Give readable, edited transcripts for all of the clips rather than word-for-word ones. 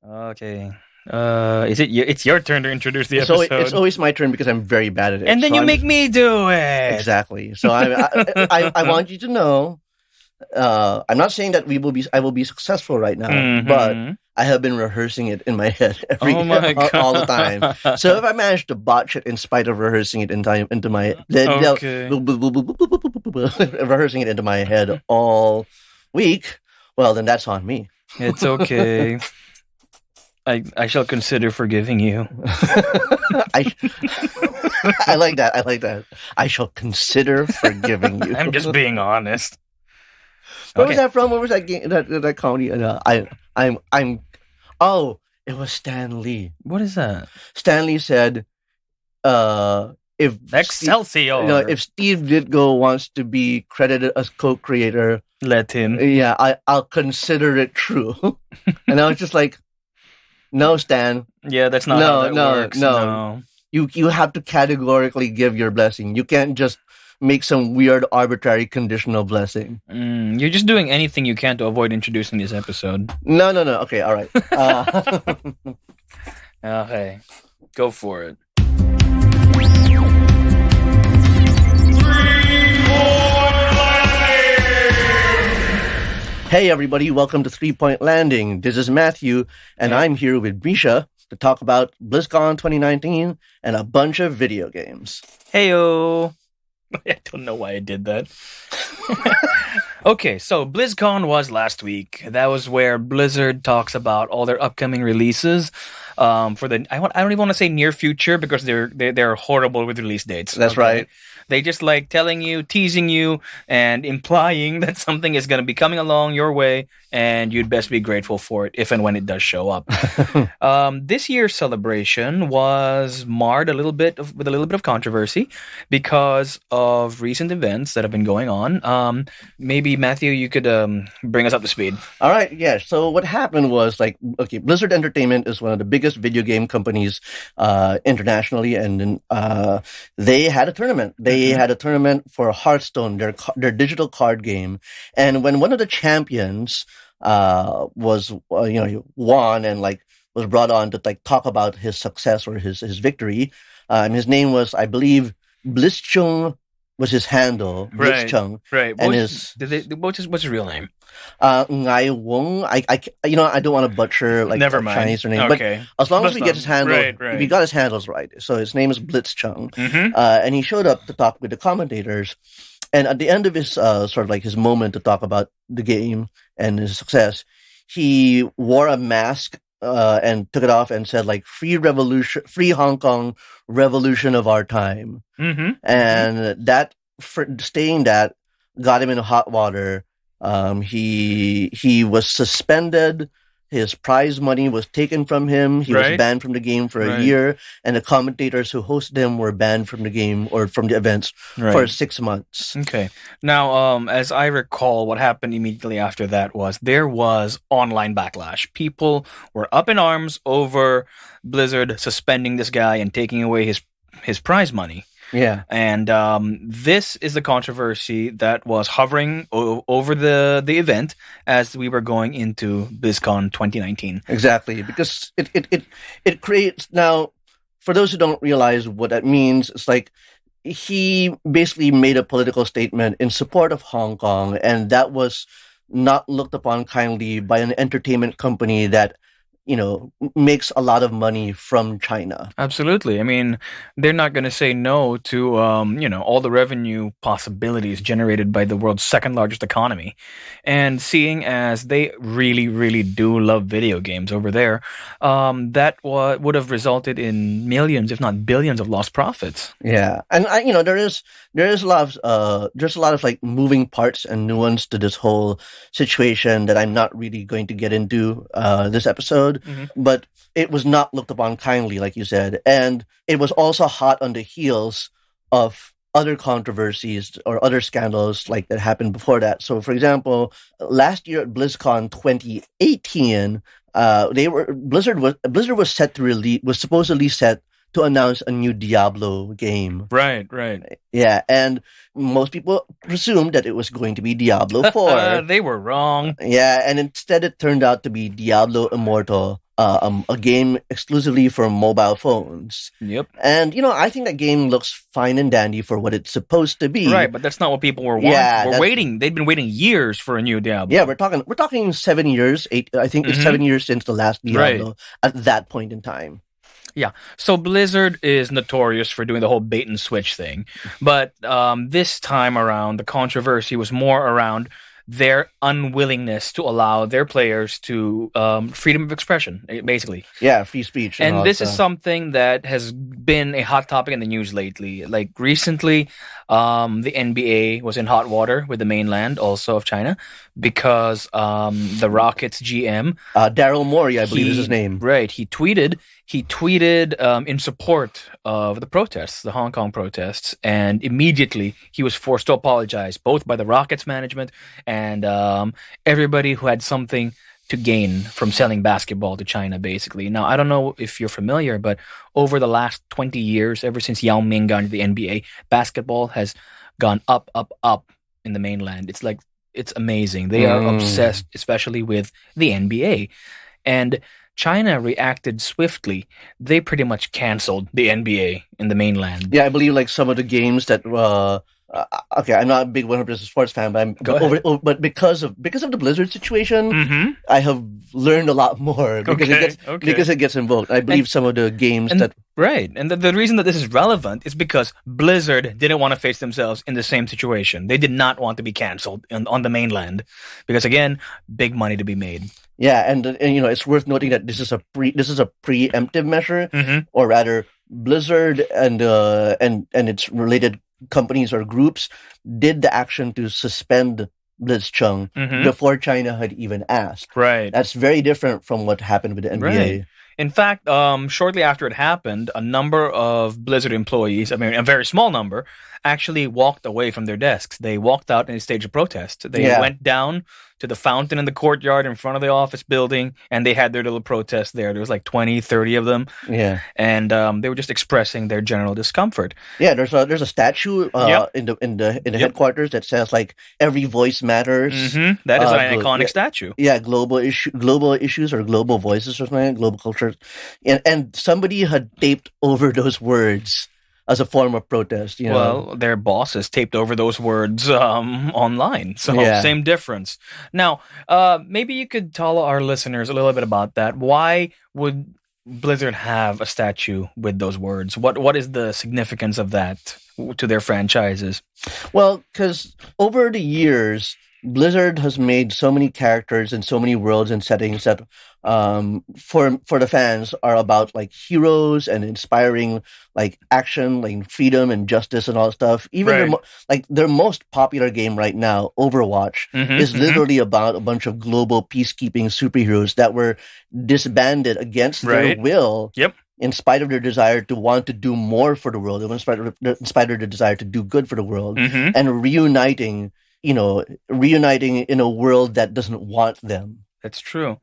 Okay. Is it? It's your turn to introduce the So episode. it's always my turn because I'm very bad at it. And then So you I'm make me do it. exactly. So I want you to know. I'm not saying that I will be successful right now, but Mhm. I have been rehearsing it in my head Oh my all the time. God. So if I manage to botch it in spite of rehearsing it into my Okay. rehearsing it into my head all week, well then that's on me. It's okay. I shall consider forgiving you. I I like that. I like that. I shall consider forgiving you. I'm just being honest. Where was that from? What was that game? That comedy? I'm. Oh, it was Stan Lee. What is that? Stan Lee said, if Excelsior. if Steve Ditko wants to be credited as co-creator, Let him. yeah, I'll consider it true. And I was just like, no, Stan. Yeah, that's not how that works. No. You have to categorically give your blessing. You can't just make some weird arbitrary conditional blessing. You're just doing anything you can to avoid introducing this episode. No. Okay, all right. Okay, go for it. Hey everybody, welcome to 3 Point Landing. This is Matthew, and I'm here with Misha to talk about BlizzCon 2019 and a bunch of video games. Heyo. I don't know why I did that. Okay, so BlizzCon was last week. That was where Blizzard talks about all their upcoming releases. For the I don't even want to say near future because they're horrible with release dates. That's right. They just like telling you, teasing you, and implying that something is going to be coming along your way, and you'd best be grateful for it if and when it does show up. This year's celebration was marred with a little bit of controversy because of recent events that have been going on. Maybe Matthew, you could bring us up to speed. All right, yeah. So what happened was Blizzard Entertainment is one of the biggest video game companies internationally, and they had a tournament. They had a tournament for Hearthstone, their digital card game, and when one of the champions was won and was brought on to talk about his success or his victory, his name was, I believe, Blitzchung was his handle, Blitzchung. Right. And What's his real name? Ngai Wong. I don't want to butcher Never mind. Chinese name, Okay. but as long as we get his handle, right. we got his handles right. So his name is Blitzchung, Mm-hmm. and he showed up to talk with the commentators. And at the end of his his moment to talk about the game and his success, he wore a mask and took it off and said free Hong Kong, revolution of our time. Mm-hmm. And that saying that got him in hot water. He was suspended. His prize money was taken from him. He was banned from the game for a year, and the commentators who hosted him were banned from the game or from the events for 6 months. Okay. Now, as I recall, what happened immediately after that was there was online backlash. People were up in arms over Blizzard suspending this guy and taking away his prize money. Yeah. And this is the controversy that was hovering over the event as we were going into BlizzCon 2019. Exactly, because it creates, now, for those who don't realize what that means, it's like he basically made a political statement in support of Hong Kong, and that was not looked upon kindly by an entertainment company that makes a lot of money from China. Absolutely. I mean, they're not going to say no to, all the revenue possibilities generated by the world's second largest economy. And seeing as they really, really do love video games over there, that would have resulted in millions, if not billions, of lost profits. Yeah. And there is a lot of moving parts and nuance to this whole situation that I'm not really going to get into this episode. Mm-hmm. But it was not looked upon kindly, like you said. And it was also hot on the heels of other controversies or other scandals that happened before that. So, for example, last year at BlizzCon 2018, Blizzard was supposedly set to announce a new Diablo game. Right. Yeah, and most people presumed that it was going to be Diablo 4. They were wrong. Yeah, and instead it turned out to be Diablo Immortal a game exclusively for mobile phones. Yep. And I think that game looks fine and dandy for what it's supposed to be. Right, but that's not what people were wanting. Yeah, We're waiting. They'd been waiting years for a new Diablo. Yeah, we're talking 7 years. I think it's 7 years since the last Diablo at that point in time. Yeah. So Blizzard is notorious for doing the whole bait and switch thing. But this time around, the controversy was more around their unwillingness to allow their players to freedom of expression, basically. Yeah, free speech. And this is something that has been a hot topic in the news lately. Like recently, the NBA was in hot water with the mainland, also of China, because the Rockets GM, Daryl Morey, I believe is his name. Right. He tweeted in support of the protests, the Hong Kong protests, and immediately he was forced to apologize, both by the Rockets management and everybody who had something to gain from selling basketball to China, basically. Now, I don't know if you're familiar, but over the last 20 years, ever since Yao Ming got into the NBA, basketball has gone up, up, up in the mainland. It's amazing. They are obsessed, especially with the NBA. And China reacted swiftly. They pretty much canceled the NBA in the mainland. Yeah, I believe some of the games that okay, I'm not a big 100% sports fan, but because of the Blizzard situation, I have learned a lot more because it gets invoked. I believe some of the games that right, and the reason that this is relevant is because Blizzard didn't want to face themselves in the same situation. They did not want to be canceled on the mainland because again, big money to be made. Yeah, and it's worth noting that this is a preemptive measure, or rather, Blizzard and its related companies or groups did the action to suspend Blitzchung before China had even asked. Right. That's very different from what happened with the NBA. Right. In fact, shortly after it happened, a number of Blizzard employees, I mean, a very small number, actually walked away from their desks. They walked out and staged a protest. They went down to the fountain in the courtyard in front of the office building, and they had their little protest there. There was 20, 30 of them. Yeah. And they were just expressing their general discomfort. Yeah, there's a statue in the headquarters that says every voice matters. That is an iconic statue. Yeah, global issues or global voices or something, global cultures. And somebody had taped over those words as a form of protest. Well, their bosses taped over those words online. So same difference. Now, maybe you could tell our listeners a little bit about that. Why would Blizzard have a statue with those words? What is the significance of that to their franchises? Well, because over the years, Blizzard has made so many characters and so many worlds and settings that for the fans are about heroes and inspiring action, freedom and justice and all that stuff. Even their most popular game right now, Overwatch, is literally about a bunch of global peacekeeping superheroes that were disbanded against their will. Yep. In spite of their desire to want to do more for the world, in spite of their desire to do good for the world, and reuniting in a world that doesn't want them. That's true.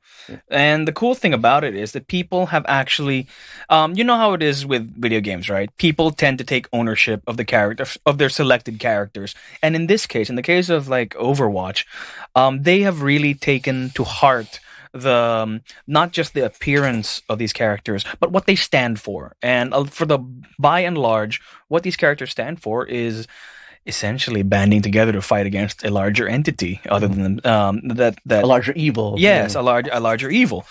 And the cool thing about it is that people have actually, you know how it is with video games, right? People tend to take ownership of the characters, of their selected characters. And in this case, in the case of Overwatch, they have really taken to heart the not just the appearance of these characters, but what they stand for. And by and large, what these characters stand for is essentially banding together to fight against a larger entity, other than that a larger evil. Yes, a larger evil.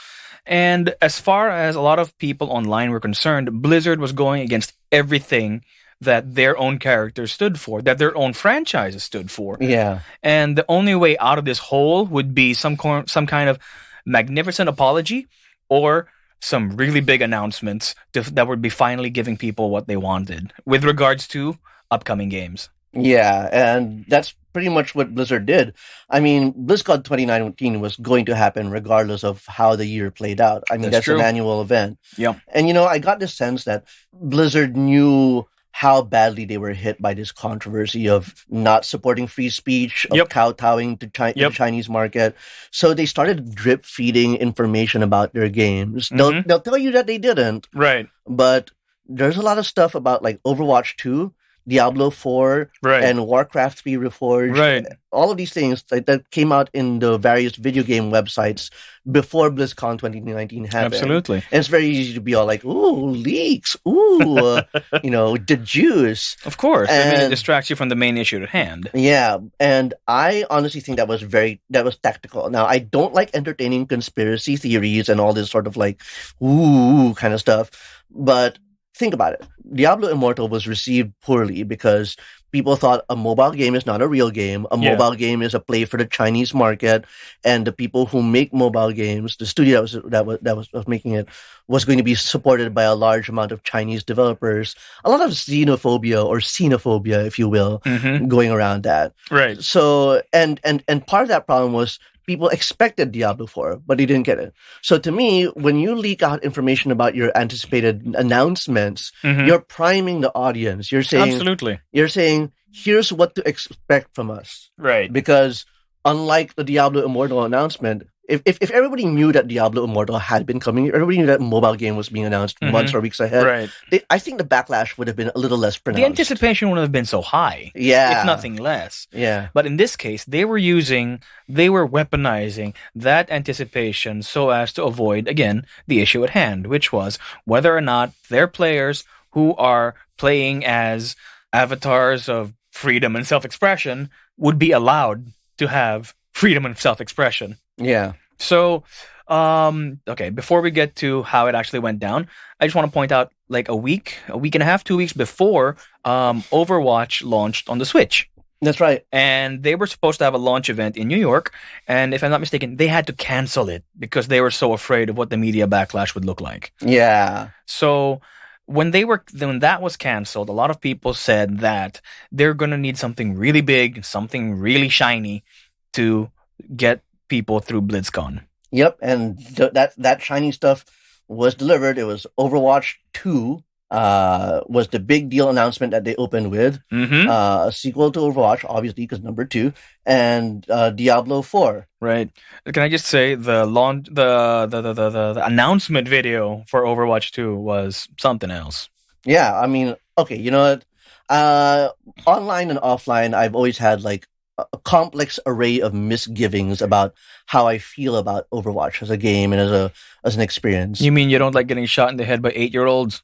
And as far as a lot of people online were concerned, Blizzard was going against everything that their own characters stood for, that their own franchises stood for. Yeah. And the only way out of this hole would be some kind of magnificent apology or some really big announcements that would be finally giving people what they wanted with regards to upcoming games. Yeah, and that's pretty much what Blizzard did. I mean, BlizzCon 2019 was going to happen regardless of how the year played out. I mean, that's an annual event. Yeah. And, I got this sense that Blizzard knew how badly they were hit by this controversy of not supporting free speech, of kowtowing to the Chinese market. So they started drip feeding information about their games. They'll tell you that they didn't. Right. But there's a lot of stuff about Overwatch 2 Diablo 4 Right. and Warcraft 3 Reforged. Right. All of these things that came out in the various video game websites before BlizzCon 2019 happened. Absolutely. And it's very easy to be all like, ooh, leaks, ooh, the juice. Of course. I mean, it And- distracts you from the main issue at hand. Yeah, and I honestly think that was tactical. Now, I don't like entertaining conspiracy theories and all this sort of like, ooh, kind of stuff, but think about it. Diablo Immortal was received poorly because people thought a mobile game is not a real game. A Yeah. mobile game is a play for the Chinese market, and the people who make mobile games, the studio that was making it, was going to be supported by a large amount of Chinese developers. A lot of xenophobia or xenophobia, if you will, Mm-hmm. going around that. Right. So, and part of that problem was people expected Diablo 4, but they didn't get it. So to me, when you leak out information about your anticipated announcements, Mhm. you're priming the audience. You're saying, Absolutely. here's what to expect from us. Right. Because unlike the Diablo Immortal announcement, if everybody knew that Diablo Immortal had been coming, everybody knew that mobile game was being announced Mhm. months or weeks ahead, Right. I think the backlash would have been a little less pronounced. The anticipation wouldn't have been so high, Yeah. if nothing less. Yeah. But in this case, they were weaponizing that anticipation so as to avoid, again, the issue at hand, which was whether or not their players who are playing as avatars of freedom and self-expression would be allowed to have freedom and self-expression. Yeah. So, okay, before we get to how it actually went down, I just want to point out like a week and a half, 2 weeks before Overwatch launched on the Switch. That's right. And they were supposed to have a launch event in New York. And if I'm not mistaken, they had to cancel it because they were so afraid of what the media backlash would look like. Yeah. So when that was canceled, a lot of people said that they're going to need something really big, something really shiny to get people through BlizzCon. Yep, and that shiny stuff was delivered. It was Overwatch 2 was the big deal announcement that they opened with. Mm-hmm. A sequel to Overwatch, obviously, because number 2, and Diablo 4. Right. Can I just say the announcement video for Overwatch 2 was something else. Yeah, I mean, okay, you know what? Online and offline, I've always had like a complex array of misgivings about how I feel about Overwatch as a game and as an experience. You mean you don't like getting shot in the head by 8-year-olds?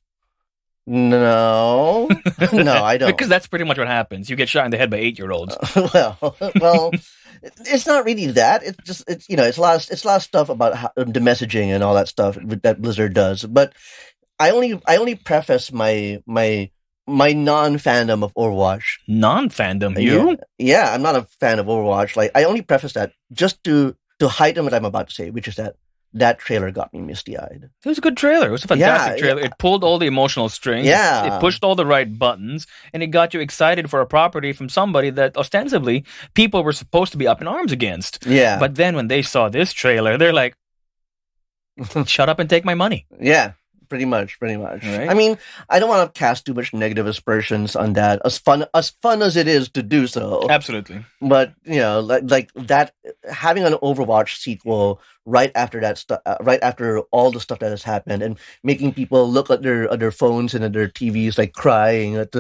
No, no, I don't. Because that's pretty much what happens. You get shot in the head by 8-year-olds. well, it's not really that. It's a lot of stuff about the messaging and all that stuff that Blizzard does. But I only preface my non-fandom of Overwatch. Non-fandom, you? Yeah, I'm not a fan of Overwatch. Like, I only preface that just to heighten what I'm about to say, which is that trailer got me misty-eyed. It was a good trailer. It was a fantastic trailer. Yeah. It pulled all the emotional strings. Yeah. It pushed all the right buttons, and it got you excited for a property from somebody that ostensibly people were supposed to be up in arms against. Yeah. But then when they saw this trailer, they're like, shut up and take my money. Yeah. Pretty much. Right. I mean, I don't want to cast too much negative aspersions on that. As fun as it is to do so, Absolutely. but like that, having an Overwatch sequel right after that stuff, right after all the stuff that has happened, and making people look at their phones and at their TVs, like crying at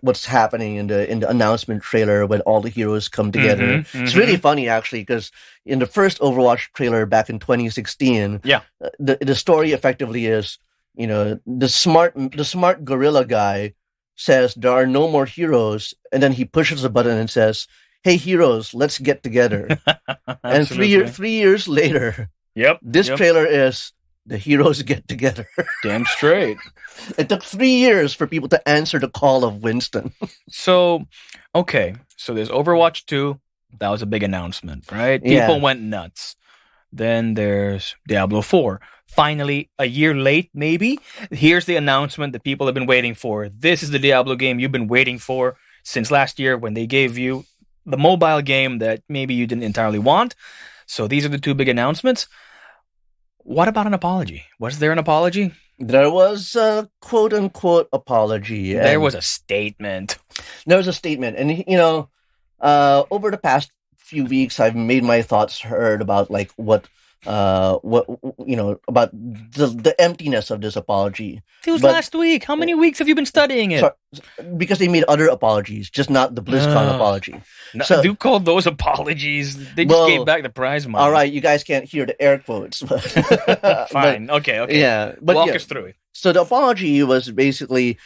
what's happening in the announcement trailer when all the heroes come together. It's really funny actually, because in the first Overwatch trailer back in 2016, the story effectively is, the smart gorilla guy says there are no more heroes, and then he pushes a button and says, "Hey heroes, let's get together." And 3 years later, this trailer is the heroes get together. Damn straight. It took 3 years for people to answer the call of Winston. So there's Overwatch 2. That was a big announcement, right? Yeah. People went nuts. Then there's Diablo 4. Finally, a year late, maybe, here's the announcement that people have been waiting for. This is the Diablo game you've been waiting for since last year when they gave you the mobile game that maybe you didn't entirely want. So these are the two big announcements. What about an apology? Was there an apology? There was a quote-unquote apology. There was a statement. There was a statement. And, over the past few weeks, I've made my thoughts heard about, like, what what about the emptiness of this apology. It was But last week. How many weeks have you been studying it? so, because they made other apologies, just not the BlizzCon apology. So, Do call those apologies. They just Well, gave back the prize money. all right, you guys can't hear the air quotes. But, Fine. Okay. yeah, but Walk yeah. us through it. So the apology was basically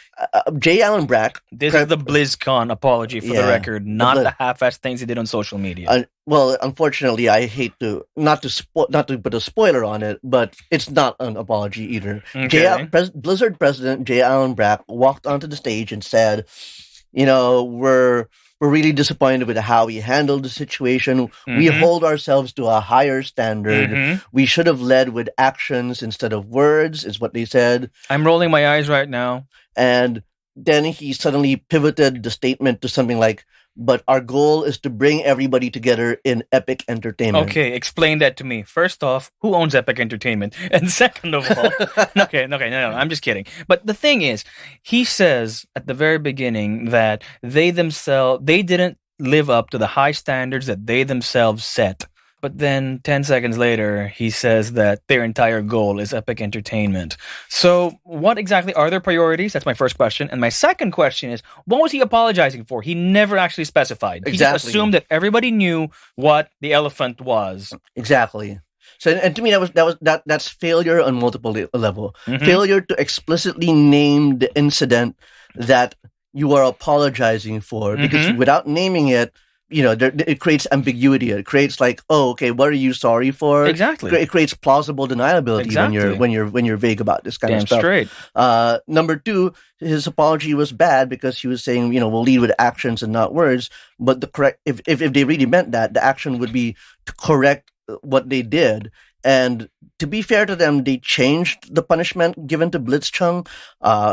J. Allen Brack. This is the BlizzCon apology, for the Yeah, record, not Blizz- the half-assed things he did on social media. well, unfortunately, I hate to not to put a spoiler on it, but it's not an apology either. Okay. Blizzard president J. Allen Brack walked onto the stage and said, we're really disappointed with how we handled the situation. We Mhm. hold ourselves to a higher standard. Mhm. We should have led with actions instead of words, is what they said. I'm rolling my eyes right now. And then he suddenly pivoted the statement to something like, but our goal is to bring everybody together in epic entertainment. Okay, explain that to me. First off, who owns Epic Entertainment? And second of all, okay, no, I'm just kidding. But the thing is, he says at the very beginning that they didn't live up to the high standards that they themselves set. But then 10 seconds later, he says that their entire goal is epic entertainment. So, what exactly are their priorities? That's my first question. And my second question is, what was he apologizing for? He never actually specified. He just Exactly. assumed that everybody knew what the elephant was. Exactly. So, and to me, that's failure on multiple level. Mhm. Failure to explicitly name the incident that you are apologizing for, because Mhm. without naming it, it creates ambiguity. It creates like, oh, okay, what are you sorry for? Exactly. It creates plausible deniability Exactly. when you're vague about this kind Damn of stuff. straight. Number two, his apology was bad because he was saying, we'll lead with actions and not words. But if they really meant that, the action would be to correct what they did. And to be fair to them, they changed the punishment given to Blitzchung.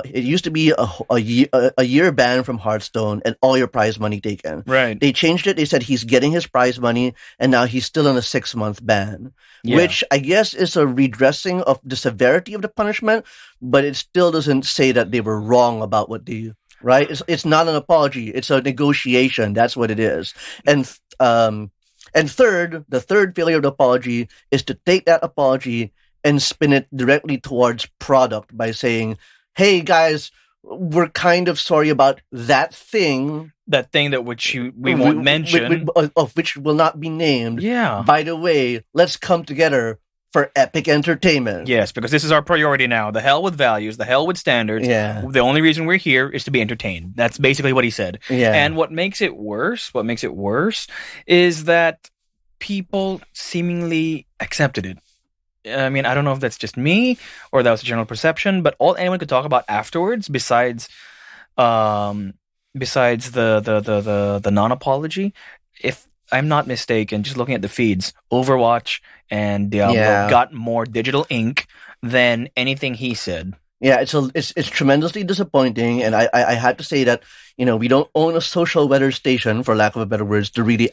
It used to be a year ban from Hearthstone and all your prize money taken. Right. They changed it. They said he's getting his prize money, and now he's still on a 6-month ban, Yeah. which I guess is a redressing of the severity of the punishment, but it still doesn't say that they were wrong about what they. Right? It's not an apology. It's a negotiation. That's what it is. And third, the third failure of the apology is to take that apology and spin it directly towards product by saying, hey guys, we're kind of sorry about that thing. That thing that we won't mention. Of which will not be named. Yeah. By the way, let's come together for epic entertainment. Yes, because this is our priority now. The hell with values, the hell with standards. Yeah. The only reason we're here is to be entertained. That's basically what he said. Yeah. And what makes it worse is that people seemingly accepted it. I mean, I don't know if that's just me or that was a general perception, but all anyone could talk about afterwards, besides the non-apology, if I'm not mistaken, just looking at the feeds, Overwatch and Diablo got more digital ink than anything he said. Yeah, it's tremendously disappointing, and I had to say that we don't own a social weather station, for lack of a better words, to really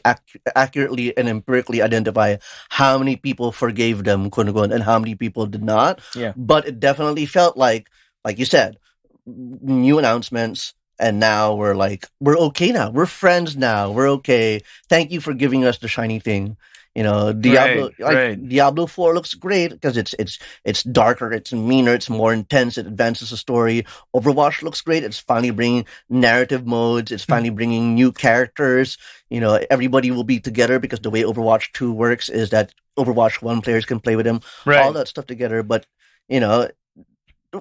accurately and empirically identify how many people forgave them, quote unquote, and how many people did not. Yeah. But it definitely felt like you said, new announcements, and now we're okay now. We're friends now. We're okay. Thank you for giving us the shiny thing. Diablo, right. Diablo 4 looks great because it's darker, it's meaner, it's more intense, it advances the story. Overwatch looks great. It's finally bringing narrative modes. It's finally bringing new characters. Everybody will be together because the way Overwatch 2 works is that Overwatch 1 players can play with him. Right. All that stuff together. But,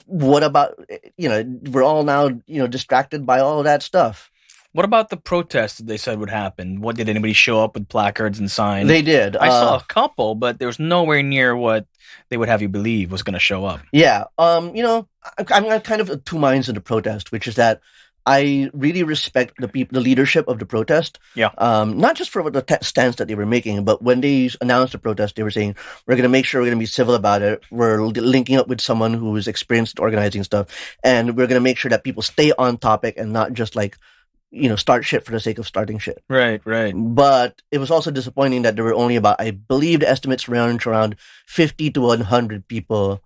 what about, we're all now, distracted by all of that stuff. What about the protests that they said would happen? What, did anybody show up with placards and signs? They did. I saw a couple, but there was nowhere near what they would have you believe was going to show up. Yeah. I'm kind of of two minds in the protest, which is that I really respect the leadership of the protest. Yeah. Not just for the stance that they were making, but when they announced the protest, they were saying, we're going to make sure we're going to be civil about it. We're linking up with someone who is experienced organizing stuff. And we're going to make sure that people stay on topic and not just start shit for the sake of starting shit. Right. But it was also disappointing that there were only about, I believe the estimates range around 50 to 100 people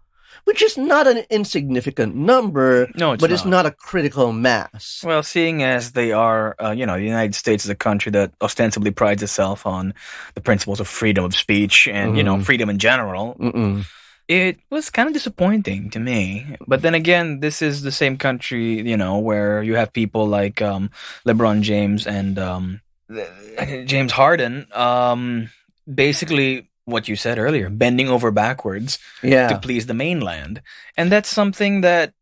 which is not an insignificant number, No, it's but it's not. not a critical mass. Well, seeing as they are, the United States is a country that ostensibly prides itself on the principles of freedom of speech and, freedom in general, Mm-mm. it was kind of disappointing to me. But then again, this is the same country, where you have people like LeBron James and James Harden, basically what you said earlier, bending over backwards to Yeah. please the mainland. And that's something that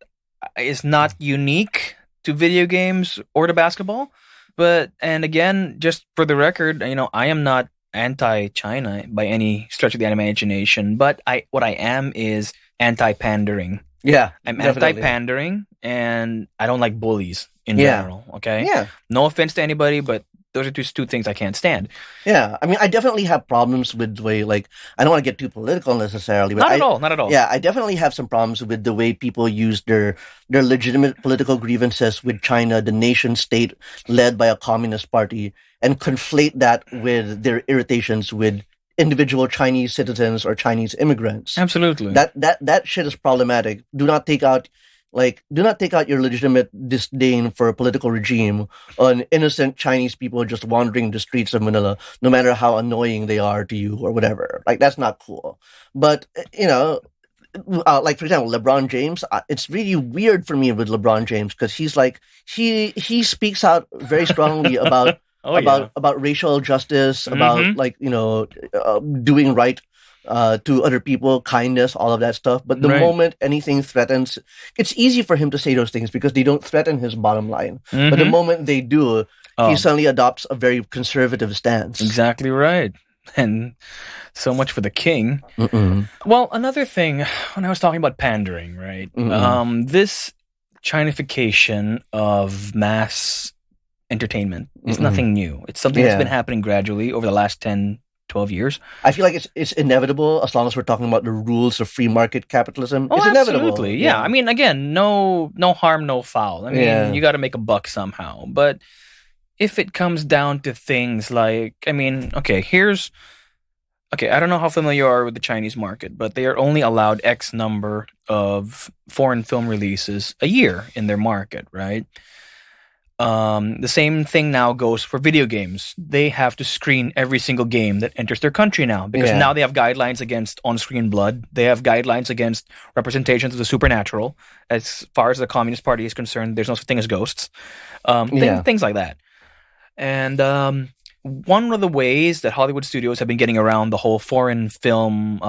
is not unique to video games or to basketball. And again, just for the record, I am not anti-China by any stretch of the imagination, but what I am is anti-pandering. Yeah. I'm definitely. anti-pandering, and I don't like bullies in Yeah. general. Okay, Yeah. no offense to anybody, but those are just two things I can't stand. Yeah. I mean, I definitely have problems with the way, like, I don't want to get too political necessarily, but Not at all. Not at all. yeah, I definitely have some problems with the way people use their legitimate political grievances with China, the nation state led by a communist party, and conflate that with their irritations with individual Chinese citizens or Chinese immigrants. Absolutely. That shit is problematic. Do not take out your legitimate disdain for a political regime on innocent Chinese people just wandering the streets of Manila, no matter how annoying they are to you or whatever. Like, that's not cool. But, like, for example, LeBron James, it's really weird for me with LeBron James because he's like, he speaks out very strongly about about racial justice, about like, doing right to other people, kindness, all of that stuff. But the Right. moment anything threatens, it's easy for him to say those things because they don't threaten his bottom line. But the Mhm. moment they do, Oh. he suddenly adopts a very conservative stance. Exactly right. And so much for the king. Mm-mm. Well, another thing, when I was talking about pandering, right? This Chinification of mass entertainment is nothing new. It's something that's Yeah. been happening gradually over the last 10, 12 years. I feel like it's inevitable as long as we're talking about the rules of free market capitalism. Oh, It's inevitable. absolutely. Yeah. I mean, again, no harm, no foul. I mean, Yeah. you got to make a buck somehow. But if it comes down to things like, I mean, okay, I don't know how familiar you are with the Chinese market, but they are only allowed X number of foreign film releases a year in their market, right? The same thing now goes for video games. They have to screen every single game that enters their country now because Yeah. now they have guidelines against on-screen blood. They have guidelines against representations of the supernatural. As far as the Communist Party is concerned, there's no such thing as ghosts. Yeah. Things like that. And one of the ways that Hollywood studios have been getting around the whole foreign film,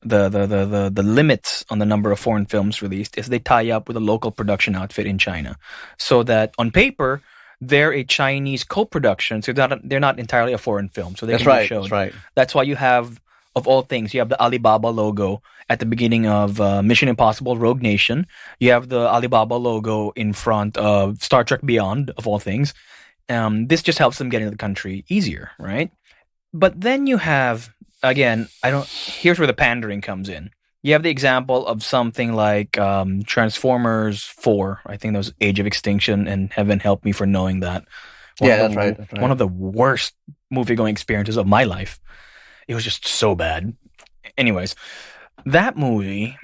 the limits on the number of foreign films released is they tie up with a local production outfit in China, so that on paper they're a Chinese co-production, so they're not entirely a foreign film, so they That's can be right. showed. That's right. That's why you have, of all things, you have the Alibaba logo at the beginning of Mission Impossible: Rogue Nation. You have the Alibaba logo in front of Star Trek Beyond, of all things. This just helps them get into the country easier, right? But then you have, again, here's where the pandering comes in. You have the example of something like Transformers 4. I think that was Age of Extinction, and heaven help me for knowing that. That's right. That's right. One of the worst movie-going experiences of my life. It was just so bad. Anyways, that movie,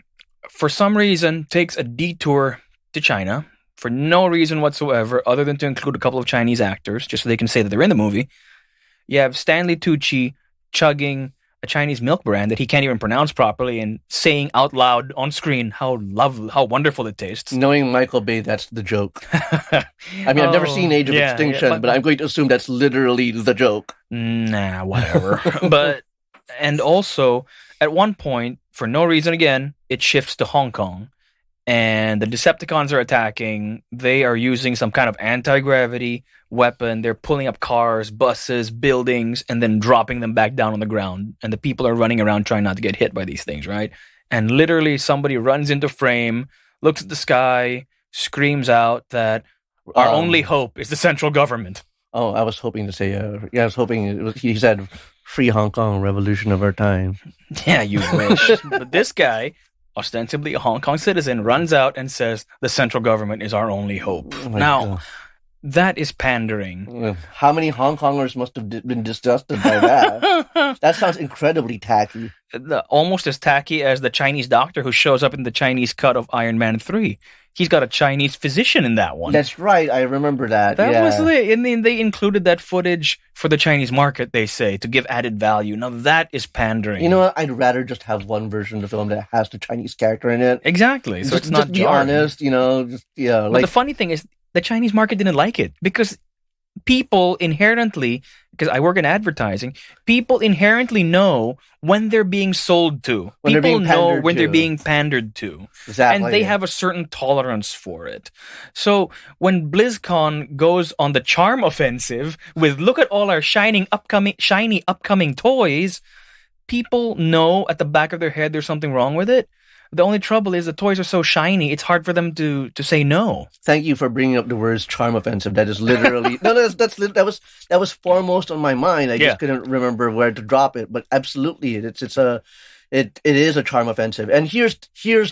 for some reason, takes a detour to China for no reason whatsoever other than to include a couple of Chinese actors, just so they can say that they're in the movie. You have Stanley Tucci chugging a Chinese milk brand that he can't even pronounce properly and saying out loud on screen how wonderful it tastes. Knowing Michael Bay, that's the joke. I mean, I've never seen Age of Extinction, but I'm going to assume that's literally the joke. Nah, whatever. And also, at one point, for no reason again, it shifts to Hong Kong. And the Decepticons are attacking. They are using some kind of anti-gravity weapon. They're pulling up cars, buses, buildings, and then dropping them back down on the ground. And the people are running around trying not to get hit by these things, right? And literally somebody runs into frame, looks at the sky, screams out that our only hope is the central government. Oh, I was hoping to say, I was hoping he said, "Free Hong Kong, revolution of our time." Yeah, you wish. But this guy, ostensibly a Hong Kong citizen, runs out and says the central government is our only hope. Oh now, God. That is pandering. How many Hong Kongers must have been disgusted by that? That sounds incredibly tacky. Almost as tacky as the Chinese doctor who shows up in the Chinese cut of Iron Man 3. He's got a Chinese physician in that one. That's right. I remember that. That was lit. And then they included that footage for the Chinese market, they say, to give added value. Now that is pandering. You know what? I'd rather just have one version of the film that has the Chinese character in it. Exactly. So it's not just be honest, But the funny thing is, the Chinese market didn't like it because people inherently, because I work in advertising, people inherently know when they're being sold to. People know when they're being pandered to. Exactly. And they have a certain tolerance for it. So when BlizzCon goes on the charm offensive with look at all our shiny upcoming toys, people know at the back of their head there's something wrong with it. The only trouble is the toys are so shiny, it's hard for them to say no. Thank you for bringing up the words charm offensive. That is literally that was foremost on my mind. I just couldn't remember where to drop it. But absolutely, it is a charm offensive. And here's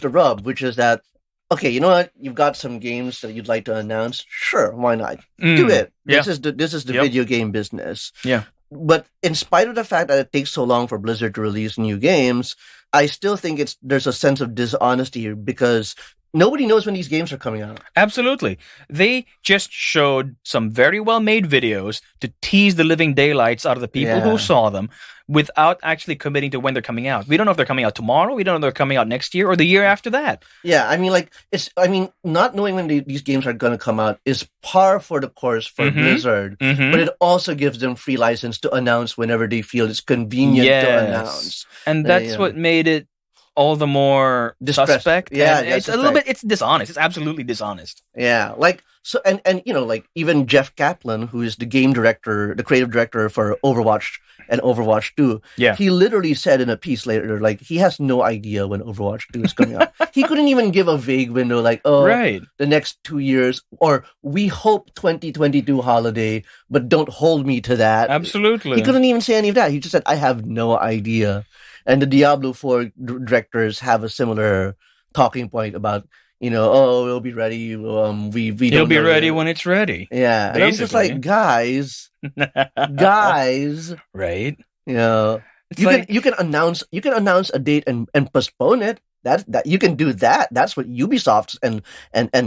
the rub, which is that okay, you know what? You've got some games that you'd like to announce. Sure, why not? Do it. Yeah. This is the video game business. Yeah. But in spite of the fact that it takes so long for Blizzard to release new games, I still think there's a sense of dishonesty because nobody knows when these games are coming out. Absolutely. They just showed some very well-made videos to tease the living daylights out of the people who saw them without actually committing to when they're coming out. We don't know if they're coming out tomorrow. We don't know if they're coming out next year or the year after that. Yeah, I mean, not knowing when these games are going to come out is par for the course for Blizzard, but it also gives them free license to announce whenever they feel it's convenient to announce. And that's what made it all the more suspect. Yeah, it's a little bit. It's dishonest. It's absolutely dishonest. Yeah, and even Jeff Kaplan, who is the creative director for Overwatch and Overwatch 2, he literally said in a piece later, he has no idea when Overwatch 2 is coming out. He couldn't even give a vague window, the next 2 years, or we hope 2022 holiday, but don't hold me to that. Absolutely. He couldn't even say any of that. He just said, I have no idea. And the Diablo 4 directors have a similar talking point about, we'll be ready. He'll be ready when it's ready. Yeah. And I'm just like, guys, right? You can announce a date and postpone it. That you can do that. That's what Ubisoft and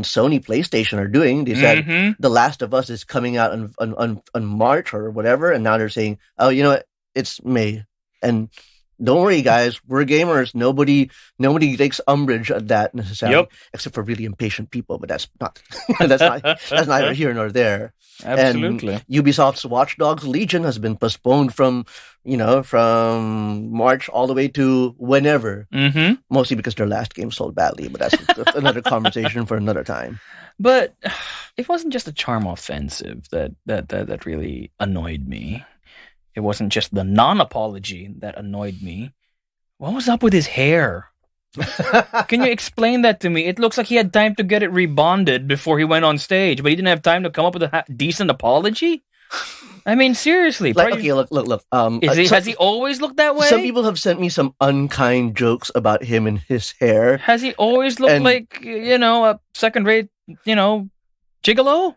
Sony PlayStation are doing. They said The Last of Us is coming out on March or whatever, and now they're saying, oh, you know what? It's May. And don't worry, guys. We're gamers. Nobody takes umbrage at that necessarily, except for really impatient people. But that's not that's neither here nor there. Absolutely. And Ubisoft's Watch Dogs Legion has been postponed from March all the way to whenever. Mostly because their last game sold badly. But that's another conversation for another time. But it wasn't just a charm offensive that really annoyed me. It wasn't just the non-apology that annoyed me. What was up with his hair? Can you explain that to me? It looks like he had time to get it rebonded before he went on stage, but he didn't have time to come up with a decent apology? I mean, seriously. Okay, look. Has he always looked that way? Some people have sent me some unkind jokes about him and his hair. Has he always looked like, a second-rate, gigolo?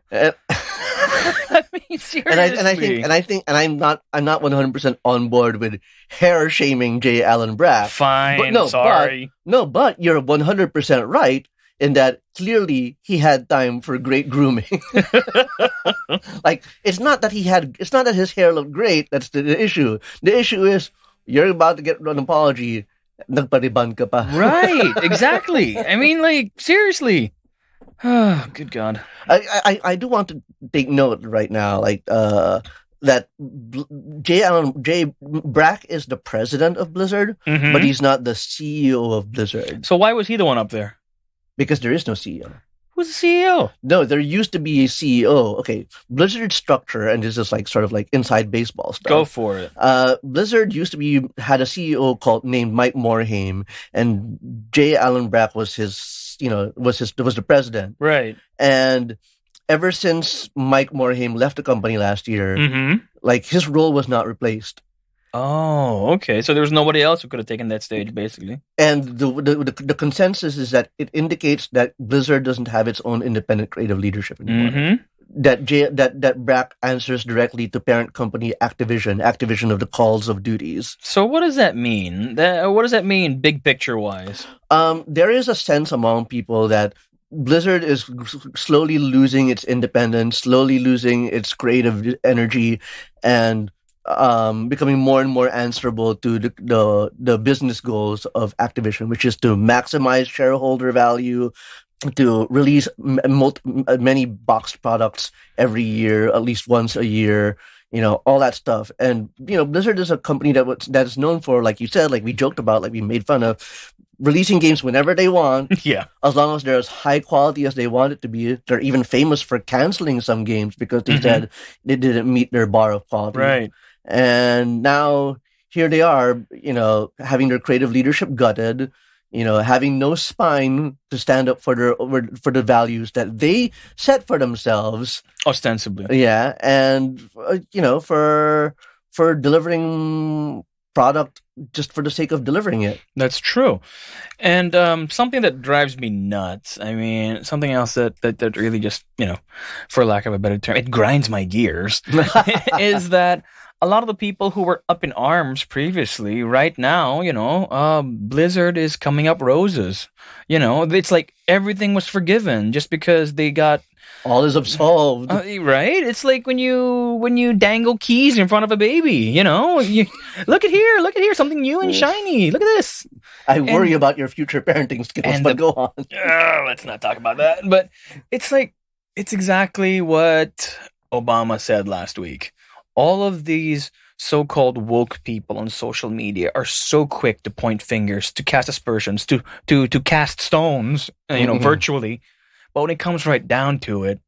I mean, seriously. And I'm not 100% on board with hair shaming J. Allen Brack. Fine, sorry. But you're 100% right in that clearly he had time for great grooming. It's not that his hair looked great. That's the issue. The issue is you're about to get an apology. Nagpariban ka pa. Right, exactly. I mean, seriously. Oh, good God. I do want to take note right now, that J. Brack is the president of Blizzard, but he's not the CEO of Blizzard. So why was he the one up there? Because there is no CEO. Who's the CEO? No, there used to be a CEO. Okay, Blizzard's structure, and this is sort of inside baseball stuff. Go for it. Blizzard had a CEO named Mike Morhaime, and J. Allen Brack was the president. Right. And ever since Mike Morhaime left the company last year, his role was not replaced. Oh, okay. So there was nobody else who could have taken that stage, basically. And the consensus is that it indicates that Blizzard doesn't have its own independent creative leadership anymore. that Brack answers directly to parent company Activision of the Calls of Duties. So what does that mean? What does that mean, big picture wise? There is a sense among people that Blizzard is slowly losing its independence, slowly losing its creative energy, and becoming more and more answerable to the business goals of Activision, which is to maximize shareholder value, to release many boxed products every year, at least once a year, all that stuff. And Blizzard is a company that is known for, like you said, like we joked about, like we made fun of, releasing games whenever they want, Yeah. as long as they're as high quality as they want it to be. They're even famous for canceling some games because they said they didn't meet their bar of quality. Right. And now here they are, having their creative leadership gutted, having no spine to stand up for the values that they set for themselves, ostensibly. Yeah, and for delivering product just for the sake of delivering it. That's true. And something that drives me nuts, I mean, something else that really just, for lack of a better term, it grinds my gears, is that a lot of the people who were up in arms previously, right now, Blizzard is coming up roses. It's like everything was forgiven just because they got... all is absolved. Right? It's like when you dangle keys in front of a baby, you look at here, something new and shiny. Look at this. I worry about your future parenting skills, but go on. Let's not talk about that. But it's like, it's exactly what Obama said last week. All of these so-called woke people on social media are so quick to point fingers, to cast aspersions, to cast stones, virtually. But when it comes right down to it,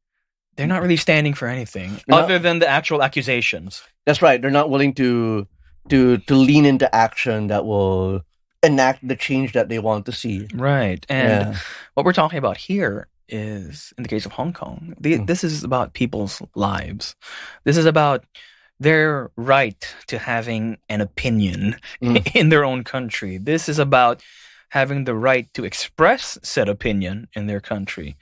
they're not really standing for anything other than the actual accusations. That's right. They're not willing to lean into action that will enact the change that they want to see. Right. And what we're talking about here is, in the case of Hong Kong, this is about people's lives. This is about their right to having an opinion in their own country. This is about having the right to express said opinion in their country.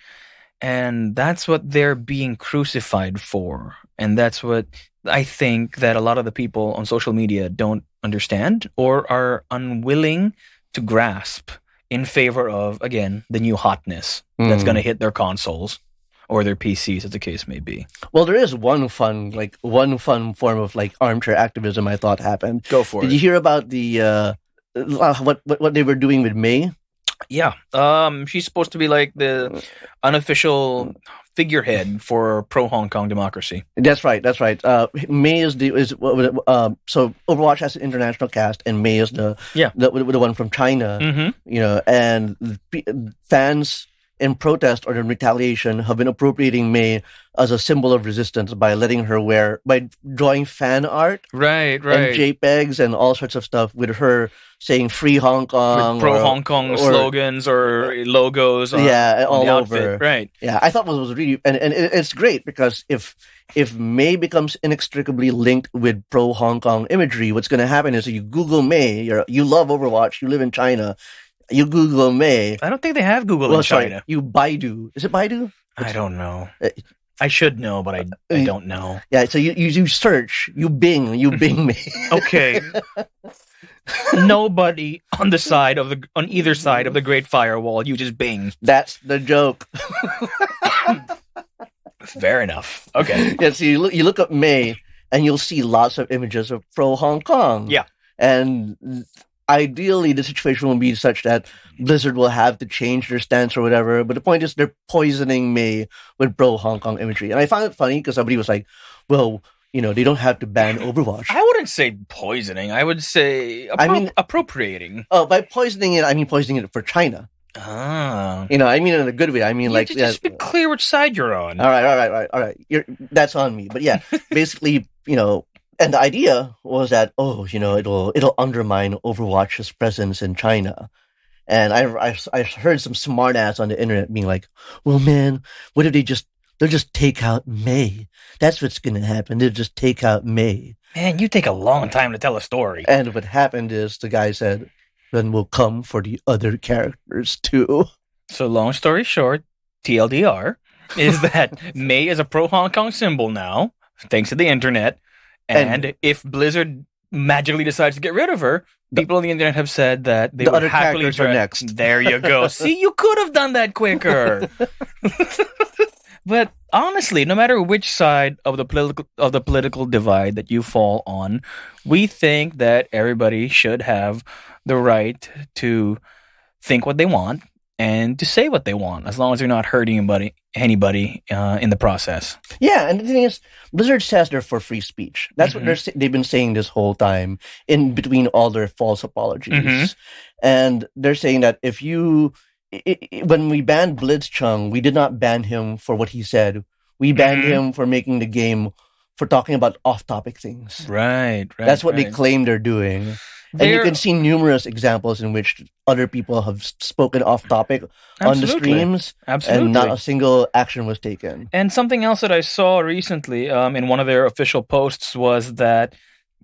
And that's what they're being crucified for. And that's what I think that a lot of the people on social media don't understand or are unwilling to grasp in favor of, again, the new hotness that's going to hit their consoles or their PCs, as the case may be. Well, there is one fun form of like armchair activism I thought happened. Go for it. Did you hear about the what they were doing with May? Yeah. She's supposed to be like the unofficial figurehead for pro Hong Kong democracy. That's right. May is so Overwatch has an international cast, and May is the one from China. And fans in protest or in retaliation have been appropriating May as a symbol of resistance by drawing fan art, right, and JPEGs and all sorts of stuff with her saying "Free Hong Kong," with pro Hong Kong slogans or logos, all over. Outfit. Right. Yeah, I thought it was really and it's great because if May becomes inextricably linked with pro Hong Kong imagery, what's going to happen is you Google May, you love Overwatch, you live in China. You Google May. I don't think they have Google in China. Sorry, you Baidu. Is it Baidu? I don't know. I should know, but I don't know. Yeah, so you search, you Bing me. Okay. Nobody on either side of the Great Firewall uses Bing. That's the joke. Fair enough. Okay. Yeah, so you look up May and you'll see lots of images of pro Hong Kong. Yeah. And ideally, the situation will be such that Blizzard will have to change their stance or whatever. But the point is, they're poisoning May with pro Hong Kong imagery. And I found it funny because somebody was like, well, they don't have to ban Overwatch. I wouldn't say poisoning. I would say appropriating. Oh, by poisoning it, I mean poisoning it for China. Ah. I mean in a good way. I mean, just be clear which side you're on. All right. That's on me. But yeah, basically, and the idea was that, it'll undermine Overwatch's presence in China. And I heard some smartass on the internet being like, well, man, what if they'll just take out May? That's what's going to happen. They'll just take out May. Man, you take a long time to tell a story. And what happened is the guy said, then we'll come for the other characters too. So long story short, TLDR. is that May is a pro Hong Kong symbol now, thanks to the internet. And And if Blizzard magically decides to get rid of her, the, people on the internet have said that they the would other happily characters are next. There you go. See, you could have done that quicker. But honestly, no matter which side of the political divide that you fall on, we think that everybody should have the right to think what they want and to say what they want, as long as they're not hurting anybody in the process. Yeah, and the thing is, Blizzard says they're for free speech. That's what they've been saying this whole time, in between all their false apologies. And they're saying that if you, when we banned Blitzchung, we did not ban him for what he said. We banned him for making the game, for talking about off-topic things. Right. That's what they claim they're doing. And you can see numerous examples in which other people have spoken off topic on the streams, and not a single action was taken. And something else that I saw recently in one of their official posts was that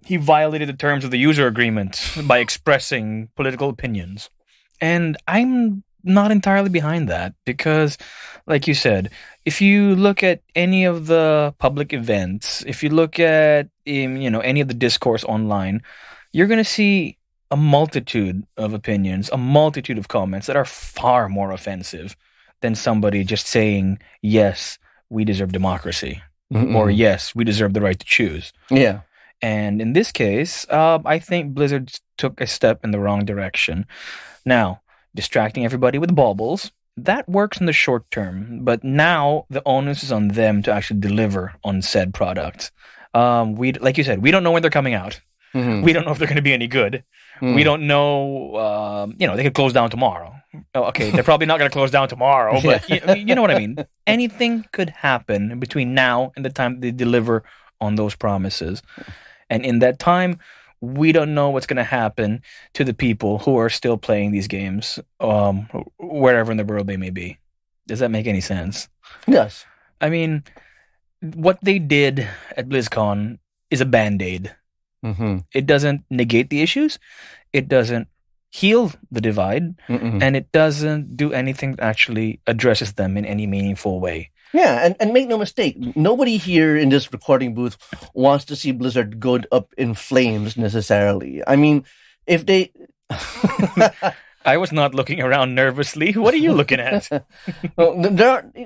he violated the terms of the user agreement by expressing political opinions. And I'm not entirely behind that because, like you said, if you look at any of the public events, if you look at any of the discourse online, you're going to see a multitude of opinions, a multitude of comments that are far more offensive than somebody just saying, yes, we deserve democracy, or yes, we deserve the right to choose. Yeah. And in this case, I think Blizzard took a step in the wrong direction. Now, distracting everybody with baubles, that works in the short term, but now the onus is on them to actually deliver on said product. Like you said, we don't know when they're coming out. We don't know if they're going to be any good. We don't know, they could close down tomorrow. Okay, they're probably not going to close down tomorrow, but you know what I mean? Anything could happen between now and the time they deliver on those promises. And in that time, we don't know what's going to happen to the people who are still playing these games, wherever in the world they may be. Does that make any sense? Yes. I mean, what they did at BlizzCon is a Band-Aid. It doesn't negate the issues. It doesn't heal the divide. And it doesn't do anything that actually addresses them in any meaningful way. Yeah, and make no mistake, nobody here in this recording booth wants to see Blizzard go up in flames necessarily. I mean, if they... I was not looking around nervously. What are you looking at? Look,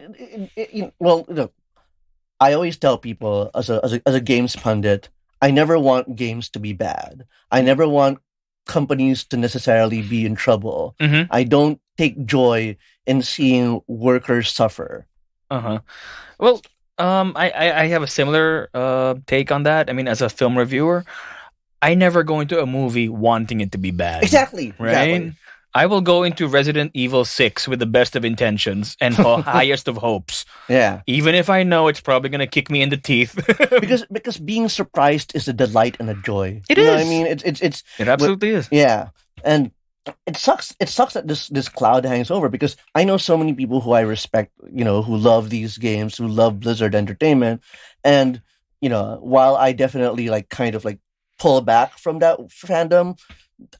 I always tell people as a games pundit, I never want games to be bad. I never want companies to necessarily be in trouble. I don't take joy in seeing workers suffer. Well, I have a similar take on that. I mean, as a film reviewer, I never go into a movie wanting it to be bad. Exactly. Right? Exactly. I will go into Resident Evil 6 with the best of intentions and highest of hopes. Yeah. Even if I know it's probably going to kick me in the teeth. because being surprised is a delight and a joy. It you is. Know what I mean, it absolutely is. Yeah. And it sucks that this cloud hangs over, because I know so many people who I respect, who love these games, who love Blizzard Entertainment, and while I definitely kind of pull back from that fandom,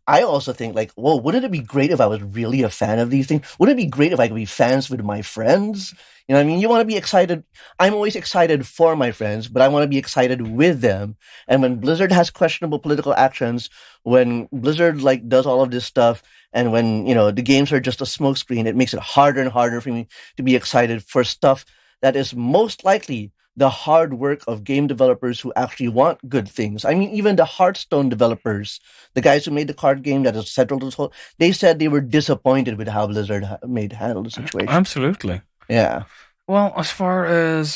I also think whoa, wouldn't it be great if I was really a fan of these things? Wouldn't it be great if I could be fans with my friends? You know what I mean? You want to be excited. I'm always excited for my friends, but I want to be excited with them. And when Blizzard has questionable political actions, when Blizzard does all of this stuff, and when, the games are just a smokescreen, it makes it harder and harder for me to be excited for stuff that is most likely the hard work of game developers who actually want good things. I mean, even the Hearthstone developers, the guys who made the card game that is central to this whole, they said they were disappointed with how Blizzard handled the situation. Absolutely. Yeah. Well, as far as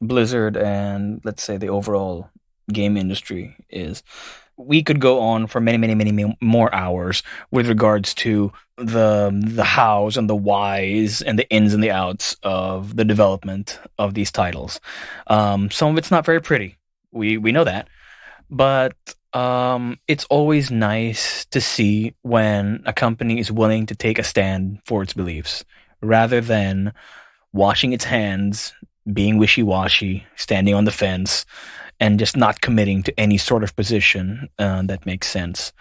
Blizzard and, let's say, the overall game industry is, we could go on for many, many, many more hours with regards to the hows and the whys and the ins and the outs of the development of these titles. Some of it's not very pretty. We know that. But it's always nice to see when a company is willing to take a stand for its beliefs, rather than washing its hands, being wishy-washy, standing on the fence, and just not committing to any sort of position that makes sense.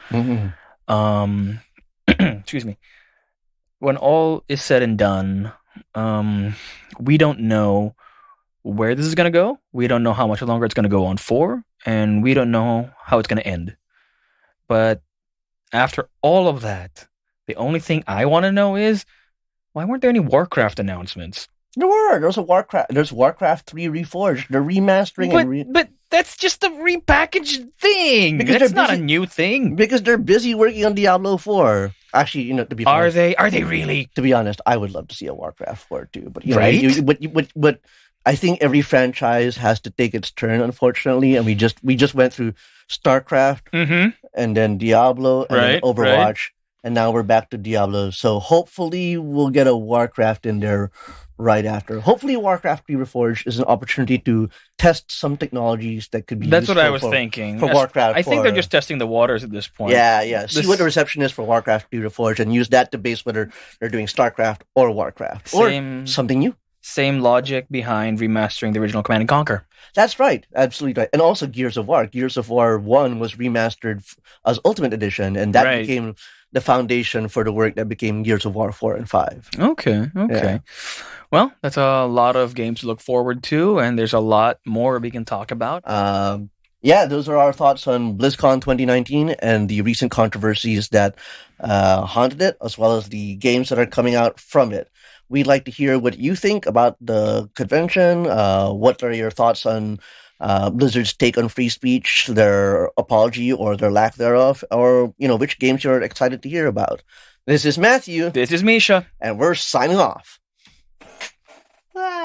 Excuse me. When all is said and done, Um, we don't know where this is going to go. We don't know how much longer it's going to go on for, and we don't know how it's going to end. But after all of that, the only thing I want to know is why weren't there any Warcraft announcements? There's a Warcraft. There's Warcraft 3 Reforged. They're remastering But that's just a repackaged thing. Because That's they're not a busy- new thing. because they're busy working on Diablo 4. Actually, to be Are honest, they? Are they really? to be honest, I would love to see a Warcraft 4 too. But Right? but I think every franchise has to take its turn, unfortunately, and we just went through StarCraft Mm-hmm. and then Diablo and then Right, Overwatch, right. and now we're back to Diablo. So hopefully we'll get a Warcraft in there right after. Hopefully Warcraft 3 Reforged is an opportunity to test some technologies that could be That's what useful I was thinking. for Yes, Warcraft I think they're 4. just testing the waters at this point. Yeah. See This what the reception is for Warcraft 3 Reforged and use that to base whether they're doing StarCraft or Warcraft same or something new. same logic behind remastering the original Command and Conquer. That's right. Absolutely right. And also Gears of War. Gears of War 1 was remastered as Ultimate Edition, and that Right. became the foundation for the work that became Gears of War 4 and 5. Okay. Yeah. Well, that's a lot of games to look forward to, and there's a lot more we can talk about. Those are our thoughts on BlizzCon 2019 and the recent controversies that haunted it, as well as the games that are coming out from it. We'd like to hear what you think about the convention. What are your thoughts on Blizzard's take on free speech, their apology or their lack thereof, or which games you're excited to hear about? This is Matthew, This is Misha. and we're signing off. Ah.